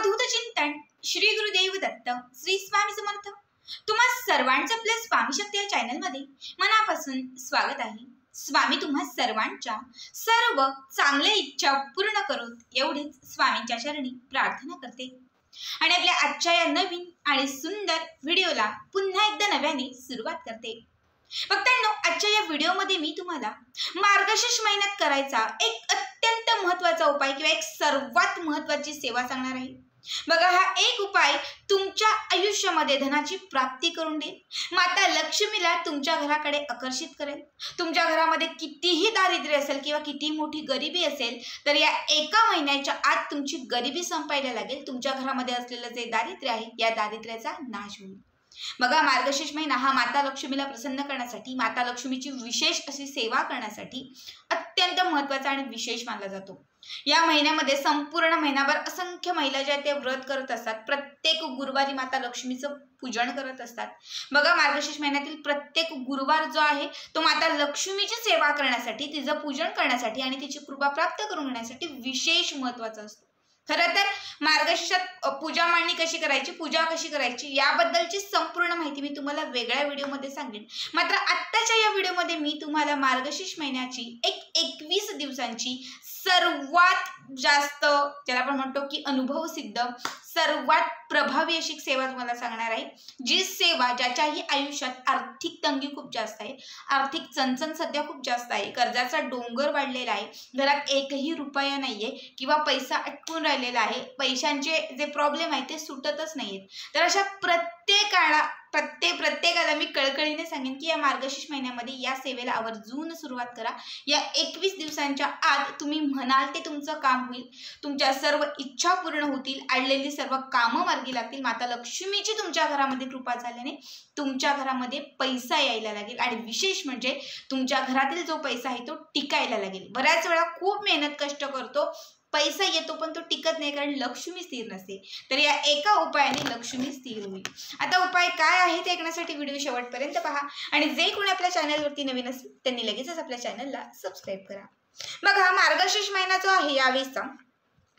अवधूत चिंतन श्री गुरुदेव दत्त श्री स्वामी समर्थ। तुम्हा सर्वांचं आपल्या स्वामी शक्ती या चॅनल मध्ये मनापासून स्वागत आहे। स्वामी तुम्हा सर्वांच्या सर्व चांगल्या इच्छा पूर्ण करोत एवढीच स्वामींच्या चरणी प्रार्थना करते आणि आपल्या आजच्या या नवीन आणि सुंदर व्हिडिओला पुन्हा एकदा नव्याने सुरुवात करते। भक्तांनो, आजच्या या व्हिडिओमध्ये मी तुम्हाला मार्गशीर्ष महिन्यात करायचा एक अत्यंत महत्त्वाचा उपाय किंवा एक सर्वात महत्त्वाची सेवा सांगणार आहे। बघा, हा एक उपाय तुमच्या आयुष्यामध्ये धनाची प्राप्ती करून देईल, माता लक्ष्मीला तुमच्या घराकडे आकर्षित करेल। तुमच्या घरामध्ये कितीही दारिद्र्य असेल किंवा किती मोठी गरिबी असेल तर या एका महिन्याच्या आत तुमची गरिबी संपायला लागेल। तुमच्या घरामध्ये असलेलं जे दारिद्र्य आहे या दारिद्र्याचा नाश होईल। बघा, मार्गशीर्ष महिना हा माता लक्ष्मीला प्रसन्न करण्यासाठी, माता लक्ष्मीची विशेष अशी सेवा करण्यासाठी अत्यंत महत्त्वाचा आणि विशेष मानला जातो। या महिन्यामध्ये संपूर्ण महिनाभर असंख्य महिला ज्या ते व्रत करत असतात, प्रत्येक गुरुवारी माता लक्ष्मीचं पूजन करत असतात। बघा, मार्गशीर्ष महिन्यातील प्रत्येक गुरुवार जो आहे तो माता लक्ष्मीची सेवा करण्यासाठी, तिचं पूजन करण्यासाठी आणि तिची कृपा प्राप्त करून घेण्यासाठी विशेष महत्त्वाचा असतो। खरं तर मार्गशीर्षात पूजा मांडणी कशी करायची, पूजा कशी करायची याबद्दलची संपूर्ण माहिती मी तुम्हाला वेगळ्या व्हिडिओमध्ये सांगेन। मात्र आत्ताच्या या व्हिडिओमध्ये मी तुम्हाला मार्गशीर्ष महिन्याची 21 दिवसांची सर्वात जास्त, ज्याला आपण म्हणतो की अनुभव सिद्ध, सर्वात प्रभावी अशी सेवा तुम्हाला सांगणार आहे। जी सेवा ज्याच्याही आयुष्यात आर्थिक तंगी खूप जास्त आहे, आर्थिक चणचण सध्या खूप जास्त आहे, कर्जाचा डोंगर वाढलेला आहे, घरात एकही रुपया नाहीये किंवा पैसा अटकून राहिलेला आहे, पैशांचे जे प्रॉब्लेम आहे ते सुटतच नाहीयेत, तर अशा प्रत्येकाला मी कळकळीने सांगेन की या मार्गशीर्ष महिन्यामध्ये या सेवेला आवर्जून सुरुवात करा। या 21 दिवसांच्या आत तुम्ही म्हणाल ते तुमचं काम होईल, तुमच्या सर्व इच्छा पूर्ण होतील, अडलेली सर्व कामं मार्गी लागतील, माता लक्ष्मीची तुमच्या घरामध्ये कृपा झाल्याने तुमच्या घरामध्ये पैसा यायला लागेल आणि विशेष म्हणजे तुमच्या घरातील जो पैसा आहे तो टिकायला लागेल। बऱ्याच वेळा खूप मेहनत कष्ट करतो, पैसा येतो पण तो टिकत नाही, कारण लक्ष्मी स्थिर नसते। तर या एका उपायाने लक्ष्मी स्थिर होईल। आता उपाय काय आहे ते ऐकण्यासाठी व्हिडिओ शेवटपर्यंत पहा आणि जे कोणी आपल्या चॅनलवरती नवीन असेल त्यांनी लगेचच आपल्या चॅनलला सबस्क्राईब करा। बघा, मार्गशीर्ष महिना जो आहे यावेळीचा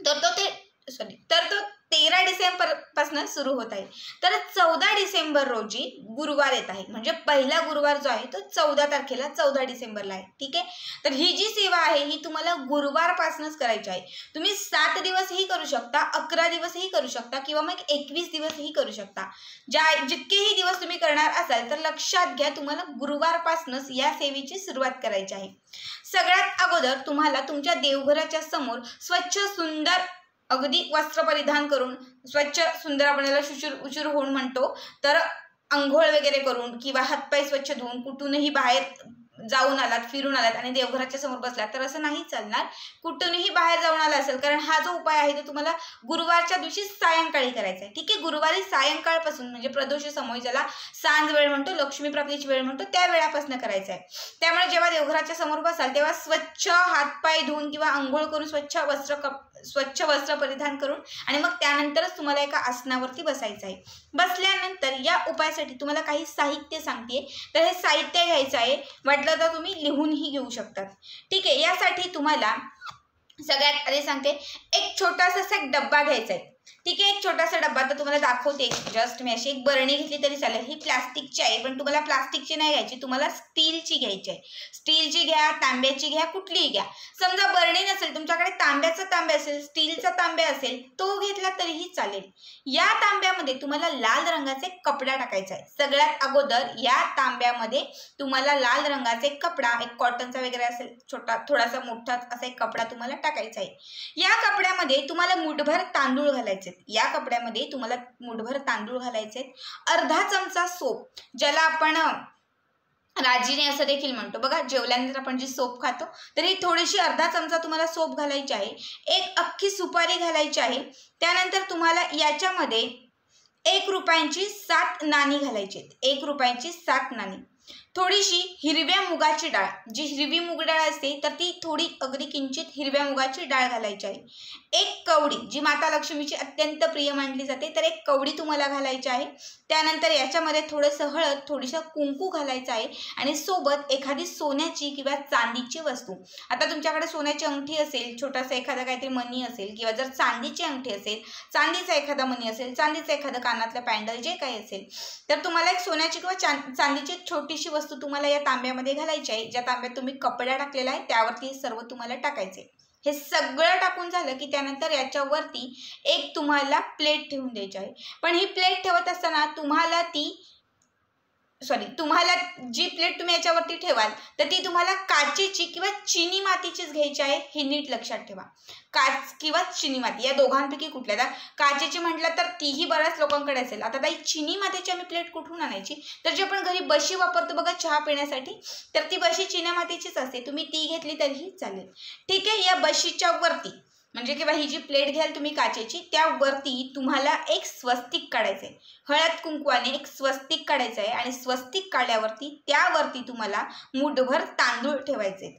तर तो 13 डिसेंबर पासून सुरू होत आहे। तर 14 डिसेंबर रोजी गुरुवार येत आहे, म्हणजे पहिला गुरुवार जो आहे तो 14 तारखेला 14 डिसेंबरला आहे। ठीक आहे, तर ही जी सेवा आहे ही तुम्हाला गुरुवारपासूनच करायची आहे। तुम्ही 7 दिवसही करू शकता, 11 दिवसही करू शकता किंवा मग 21 दिवसही करू शकता। जितकेही दिवस तुम्ही करणार असाल तर लक्षात घ्या, तुम्हाला गुरुवारपासूनच या सेवेची सुरुवात करायची आहे। सगळ्यात अगोदर तुम्हाला तुमच्या देवघराच्या समोर स्वच्छ सुंदर अगदी वस्त्र परिधान करून, स्वच्छ सुंदर आपण याला उशीर होऊन म्हणतो, तर अंघोळ वगैरे करून किंवा हातपाय स्वच्छ धुवून कुठूनही बाहेर जाऊन आलात, फिरून आलात आणि देवघराच्या समोर बसलात तर असं नाही चालणार। कुठूनही बाहेर जाऊन आला असेल, कारण हा जो उपाय आहे तो तुम्हाला गुरुवारच्या दिवशी सायंकाळी करायचा आहे। ठीक आहे, गुरुवारी सायंकाळपासून म्हणजे प्रदोष समय, ज्याला सांज वेळ म्हणतो, लक्ष्मी प्राप्तीची वेळ म्हणतो, त्या वेळापासून करायचा आहे। त्यामुळे जेव्हा देवघराच्या समोर बसाल तेव्हा स्वच्छ हातपाय धुवून किंवा अंघोळ करून स्वच्छ वस्त्र परिधान करून आणि मग त्यानंतरच तुम्हाला एका आसनावरती बसायचं आहे। बसल्यानंतर या उपायासाठी तुम्हाला काही साहित्य सांगते, तर हे साहित्य घ्यायचं आहे, वाटलं तर तुम्ही लिहूनही घेऊ शकतात। ठीक आहे, यासाठी तुम्हाला सगळ्यात आधी सांगते, एक छोटासा असा एक डब्बा घ्यायचा आहे। ठीक आहे, एक छोटासा डब्बा तर तुम्हाला दाखवते, जस्ट मी अशी एक बरणी घेतली तरी चालेल। ही प्लास्टिकची आहे, पण तुम्हाला प्लास्टिकची नाही घ्यायची, तुम्हाला स्टीलची घ्यायची आहे। स्टीलची घ्या, तांब्याची घ्या, कुठलीही घ्या। समजा बरणी नसेल तुमच्याकडे, तांब्याचा तांब्या असेल, स्टीलचा तांब्या असेल, तो घेतला तरीही चालेल। या तांब्यामध्ये तुम्हाला लाल रंगाचे कपडा टाकायचा आहे। सगळ्यात अगोदर या तांब्यामध्ये तुम्हाला लाल रंगाचे कपडा, एक कॉटनचा वगैरे असेल, छोटा थोडासा मोठा असा एक कपडा तुम्हाला टाकायचा आहे। या कपड्यामध्ये तुम्हाला मुठभर तांदूळ घालायचे, या कपड्यामध्ये तुम्हाला मुठभर तांदूळ घालायचे, अर्धा चमचा सोप, ज्याला आपण राजिनी असं देखील म्हणतो। बघा, जेवल्यानंतर आपण जी सोप खातो तर ही थोडीशी अर्धा चमचा तुम्हाला सोप घालायची आहे। एक अख्खी सुपारी घालायची आहे। त्यानंतर तुम्हाला याच्यामध्ये 1 रुपयांची 7 नाणी घालायची आहेत, 1 रुपयांची 7 नाणी। थोडीशी हिरव्या मुगाची डाळ, जी हिरवी मूग डाळ असते तर ती थोडी अगदी किंचित हिरव्या मुगाची डाळ घालायची आहे. एक कवडी, जी माता लक्ष्मीची अत्यंत प्रिय मानली जाते, तर एक कवडी तुम्हाला घालायची आहे. त्यानंतर याच्यामध्ये थोडंसं हळद, थोडीसं कुंकू घालायचं आहे आणि सोबत एखादी सोन्याची किंवा चांदीची वस्तू. आता तुमच्याकडे सोन्याची अंगठी असेल, छोटासा एखादा काहीतरी मणी असेल, किंवा जर चांदीची अंगठी असेल, चांदीचा एखादा मणी असेल, चांदीचं एखादं कानातलं पॅन्डल, जे काही असेल, तर तुम्हाला एक सोन्याची किंवा चांदीची छोटीशी वस्तू तुम्हाला या तांब्यामध्ये घालायची आहे. ज्या तांब्यात तुम्ही कपडा टाकलेला आहे त्यावरती हे सर्व तुम्हाला टाकायचे. हे सगळं टाकून झालं की त्यानंतर याच्यावरती एक तुम्हाला प्लेट ठेवून द्यायची आहे. पण ही प्लेट ठेवत असताना तुम्हाला जी प्लेट तुम्ही याच्यावरती ठेवाल तर ती तुम्हाला काचेची किंवा चिनी मातीचीच घ्यायची आहे, हे नीट लक्षात ठेवा. काच किंवा चिनी माती या दोघांपैकी कुठल्या. तर काचेची म्हटलं तर तीही बऱ्याच लोकांकडे असेल. आता ताई चिनी मातीची आम्ही प्लेट कुठून आणायची, तर जी आपण घरी बशी वापरतो बघा चहा पिण्यासाठी, तर ती बशी चिनी मातीचीच असते. तुम्ही ती घेतली तरीही चालेल. ठीक आहे. या बशीच्या वरती म्हणजे किंवा ही जी प्लेट घ्याल तुम्ही काचेची, त्यावरती तुम्हाला एक स्वस्तिक काढायचं आहे. हळद कुंकवाने एक स्वस्तिक काढायचं आहे आणि स्वस्तिक काढल्यावरती त्यावरती तुम्हाला मुठभर तांदूळ ठेवायचे.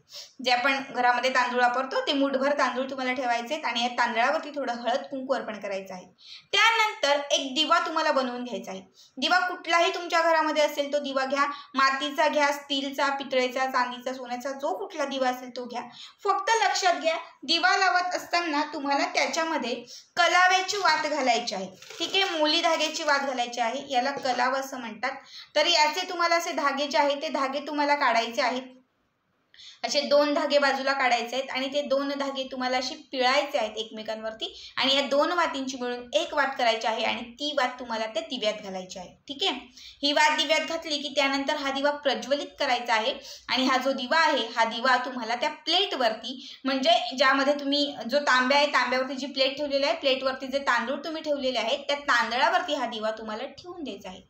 जे आपण घरामध्ये तांदूळ वापरतो ते मुठभर तांदूळ तुम्हाला ठेवायचे आणि या तांदळावरती थोडं हळद कुंकू अर्पण करायचं आहे. त्यानंतर एक दिवा तुम्हाला बनवून घ्यायचा आहे. दिवा कुठलाही तुमच्या घरामध्ये असेल तो दिवा घ्या. मातीचा घ्या, स्टीलचा, पितळेचा, चांदीचा, सोन्याचा, जो कुठला दिवा असेल तो घ्या. फक्त लक्षात घ्या, दिवा लावत असताना तुम्हाला त्याच्यामध्ये कलाव्याची वात घालायची आहे. ठीक आहे. मोली धाग्याची वात घालायची आहे, याला कलाव असं म्हणतात. तर याचे तुम्हाला असे धागे जे आहेत ते धागे तुम्हाला काढायचे आहेत. असे 2 धागे बाजूला काढायचे आहेत आणि ते 2 धागे तुम्हाला अशी पिळायचे आहेत एकमेकांवरती आणि या 2 वातींची मिळून एक वात करायची आहे आणि ती वात तुम्हाला त्या दिव्यात घालायची आहे. ठीक आहे. ही वात दिव्यात घातली की त्यानंतर हा दिवा प्रज्वलित करायचा आहे आणि हा जो दिवा आहे हा दिवा तुम्हाला त्या प्लेटवरती, म्हणजे ज्यामध्ये तुम्ही जो तांब्या आहे तांब्यावरती जी प्लेट ठेवलेली आहे, प्लेटवरती जे तांदूळ तुम्ही ठेवलेले आहेत त्या तांदळावरती हा दिवा तुम्हाला ठेवून द्यायचा आहे.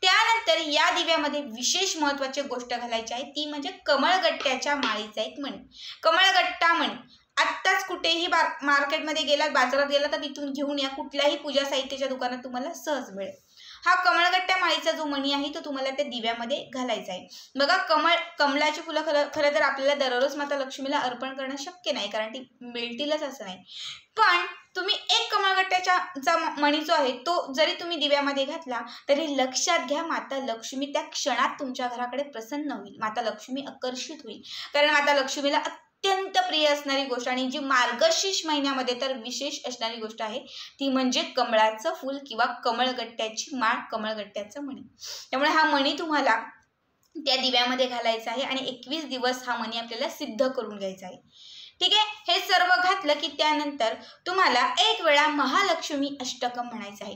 त्यानंतर या दिव्यामध्ये विशेष महत्त्वाची गोष्ट घालायची आहे, ती म्हणजे कमळगट्ट्याच्या माळीचा एक मणी. कमळगट्टा मणी आत्ताच कुठेही मार्केटमध्ये गेलात, बाजारात गेला तर तिथून घेऊन या. कुठल्याही पूजा साहित्याच्या दुकानात तुम्हाला सहज मिळेल. हा कमळगट्ट्या माळीचा जो मणी आहे तो तुम्हाला त्या दिव्यामध्ये घालायचा आहे. बघा, कमळाची फुलं खरं तर आपल्याला दररोज माता लक्ष्मीला अर्पण करणं शक्य नाही, कारण ती मिळतीलच असं नाही. पण तुम्ही एक कमळगट्ट्याचा मणी जो आहे तो जरी तुम्ही दिव्यामध्ये घातला तरी लक्षात घ्या, माता लक्ष्मी त्या क्षणात तुमच्या घराकडे प्रसन्न होईल. माता लक्ष्मी आकर्षित होईल, कारण माता लक्ष्मीला अत्यंत प्रिय असणारी गोष्ट आणि जी मार्गशीर्ष महिन्यामध्ये तर विशेष असणारी गोष्ट आहे ती म्हणजे कमळाचं फूल किंवा कमळगट्ट्याची माळ, कमळगट्ट्याचं मणी. त्यामुळे हा मणी तुम्हाला त्या दिव्यामध्ये घालायचा आहे आणि 21 दिवस हा मणी आपल्याला सिद्ध करून घ्यायचा आहे. ठीक आहे. हे सर्व घातलं की त्यानंतर तुम्हाला एक वेळा महालक्ष्मी अष्टकम म्हणायचं आहे.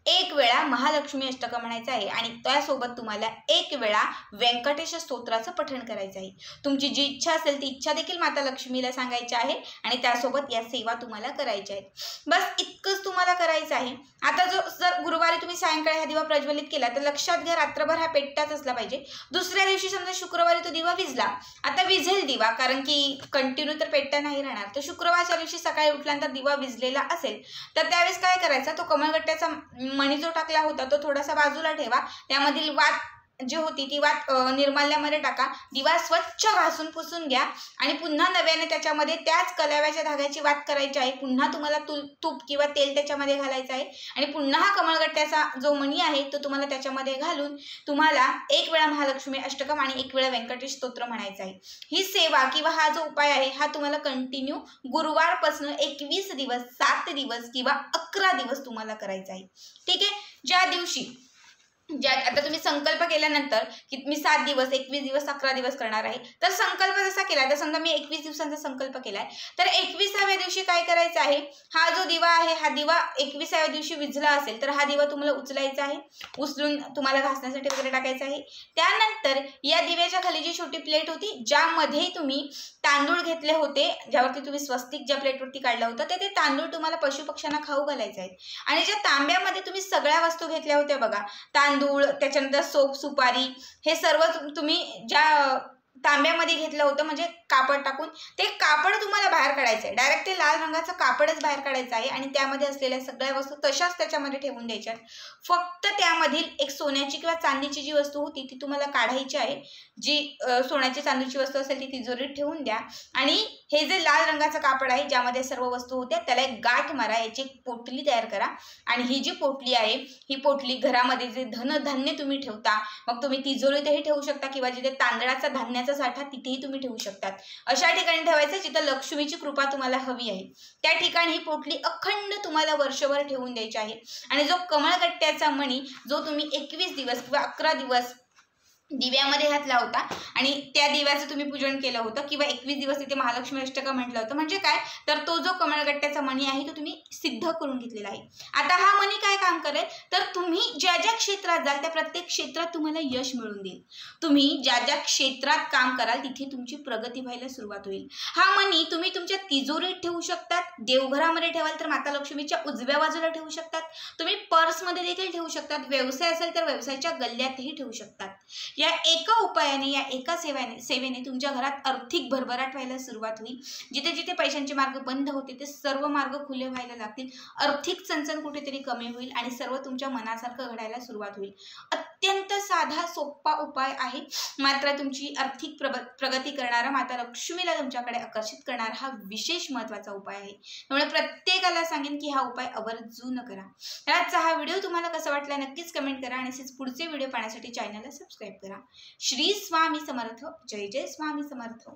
एक वेळा महालक्ष्मी अष्टकम म्हणायचं आहे आणि त्यासोबत तुम्हाला एक वेळा व्यंकटेश स्तोत्राचं पठण करायचं आहे. तुमची जी इच्छा असेल ती इच्छा देखील माता लक्ष्मीला सांगायची आहे आणि त्यासोबत या सेवा तुम्हाला करायच्या आहेत. बस इतकंच तुम्हाला करायचं आहे. आता जर गुरुवारी तुम्ही सायंकाळी हा दिवा प्रज्वलित केला तर लक्षात घ्या, रात्रभर हा पेटताच असला पाहिजे. दुसऱ्या दिवशी समजा शुक्रवारी तो दिवा विझला, आता विझेल दिवा, कारण की कंटिन्यू तर पेटता नाही राहणार. तर शुक्रवारच्या दिवशी सकाळी उठल्यानंतर दिवा विझलेला असेल तर त्यावेळेस काय करायचं, तो कमळगट्ट्याचा मणी जो टाकला होता तो थोडासा बाजूला ठेवा. त्यामधील वात जी होती ती वात निर्माल्यामध्ये टाका. दिवा स्वच्छ घासून पुसून घ्या आणि पुन्हा नव्याने त्याच्यामध्ये त्याच कलाव्याच्या धाग्याची वात करायची आहे. पुन्हा तुम्हाला तूप किंवा तेल त्याच्यामध्ये घालायचं आहे आणि पुन्हा हा कमळगट्ट्याचा जो मणी आहे तो तुम्हाला त्याच्यामध्ये घालून तुम्हाला एक वेळा महालक्ष्मी अष्टकम आणि एक वेळा व्यंकटेश स्तोत्र म्हणायचं आहे. ही सेवा किंवा हा जो उपाय आहे हा तुम्हाला कंटिन्यू गुरुवारपासून 21 दिवस, 7 दिवस किंवा 11 दिवस तुम्हाला करायचा आहे. ठीक आहे. ज्या दिवशी आता तुम्ही संकल्प केल्यानंतर की मी 7 दिवस, 21 दिवस, 11 दिवस करणार आहे, तर संकल्प जसा केला, तर समजा मी 21 दिवसांचा संकल्प केलाय तर 21व्या दिवशी काय करायचं आहे, हा जो दिवा आहे हा दिवा 21व्या दिवशी विझला असेल तर हा दिवा तुम्हाला उचलायचा आहे, उचलून तुम्हाला घासण्यासाठी वगैरे टाकायचं आहे. त्यानंतर या दिव्याच्या खाली जी छोटी प्लेट होती ज्यामध्ये तुम्ही तांदूळ घेतले होते, ज्यावरती तुम्ही स्वस्तिक ज्या प्लेटवरती काढला होता ते तांदूळ तुम्हाला पशुपक्ष्यांना खाऊ घालायचे आहेत. आणि ज्या तांब्यामध्ये तुम्ही सगळ्या वस्तू घेतल्या होत्या बघा, तांदूळ, त्याच्यानंतर सोप, सुपारी, हे सर्व तुम्ही ज्या तांब्यामध्ये घेतलं होतं, म्हणजे कापड टाकून ते कापड तुम्हाला बाहेर काढायचं आहे. डायरेक्ट ते लाल रंगाचं कापडच बाहेर काढायचं आहे आणि त्यामध्ये असलेल्या सगळ्या वस्तू तशाच त्याच्यामध्ये ठेवून द्यायच्या. फक्त त्यामधील एक सोन्याची किंवा चांदीची जी वस्तू होती ती तुम्हाला काढायची आहे. जी सोन्याची चांदीची वस्तू असेल ती तिजोरीत ठेवून द्या आणि हे जे लाल रंगाचं कापड आहे ज्यामध्ये सर्व वस्तू होत्या त्याला एक गाठ मारा, याची एक पोटली तयार करा आणि ही जी पोटली आहे ही पोटली घरामध्ये जे धनधान्य तुम्ही ठेवता, मग तुम्ही तिजोरीतही ठेवू शकता किंवा जिथे तांदळाचा धान्याचा साठा तिथेही तुम्ही ठेवू शकतात. अशा ठिकाणी ठेवायचं जिथं लक्ष्मीची कृपा तुम्हाला हवी आहे. त्या ठिकाणी ही पोटली अखंड तुम्हाला वर्षभर ठेवून द्यायची आहे. आणि जो कमळगट्ट्याचा मणी जो तुम्ही 21 दिवस किंवा 11 दिवस दिव्यामध्ये घातला होता आणि त्या दिव्याचं तुम्ही पूजन केलं होतं किंवा 21 दिवस तिथे महालक्ष्मी अष्टकं म्हटलं होतं, म्हणजे काय तर तो जो कमळगट्ट्याचा मणी आहे तो तुम्ही सिद्ध करून घेतलेला आहे. आता हा मणी काय काम करेल तर तुम्ही ज्या ज्या क्षेत्रात जाल त्या प्रत्येक क्षेत्रात तुम्हाला यश मिळवून देईल. तुम्ही ज्या ज्या क्षेत्रात काम कराल तिथे तुमची प्रगती व्हायला सुरुवात होईल. हा मणी तुम्ही तुमच्या तिजोरीत ठेवू शकतात, देवघरामध्ये ठेवाल तर माता लक्ष्मीच्या उजव्या बाजूला ठेवू शकतात, तुम्ही पर्समध्ये देखील ठेवू शकतात, व्यवसाय असेल तर व्यवसायाच्या गल्ल्यातही ठेवू शकतात. या एका उपायाने, या एका सेवेने तुमच्या घरात आर्थिक भरभराट व्हायला सुरुवात होईल. जिथे जिथे पैशांचे मार्ग बंद होते ते सर्व मार्ग खुले व्हायला लागतील. आर्थिक चणचण कुठेतरी कमी होईल आणि सर्व तुमच्या मनासारखं घडायला सुरुवात होईल. अत्यंत साधा सोपा उपाय आहे, मात्र तुमची आर्थिक प्रगती करणारा, माता लक्ष्मीला तुमच्याकडे आकर्षित करणारा हा विशेष महत्त्वाचा उपाय आहे. त्यामुळे प्रत्येकाला सांगेन की हा उपाय आवर्जून करा. आजचा हा व्हिडिओ तुम्हाला कसा वाटला नक्कीच कमेंट करा आणि असेच पुढचे व्हिडिओ पाहण्यासाठी चॅनलला सबस्क्राईब करा. श्री स्वामी समर्थ. जय जय स्वामी समर्थ.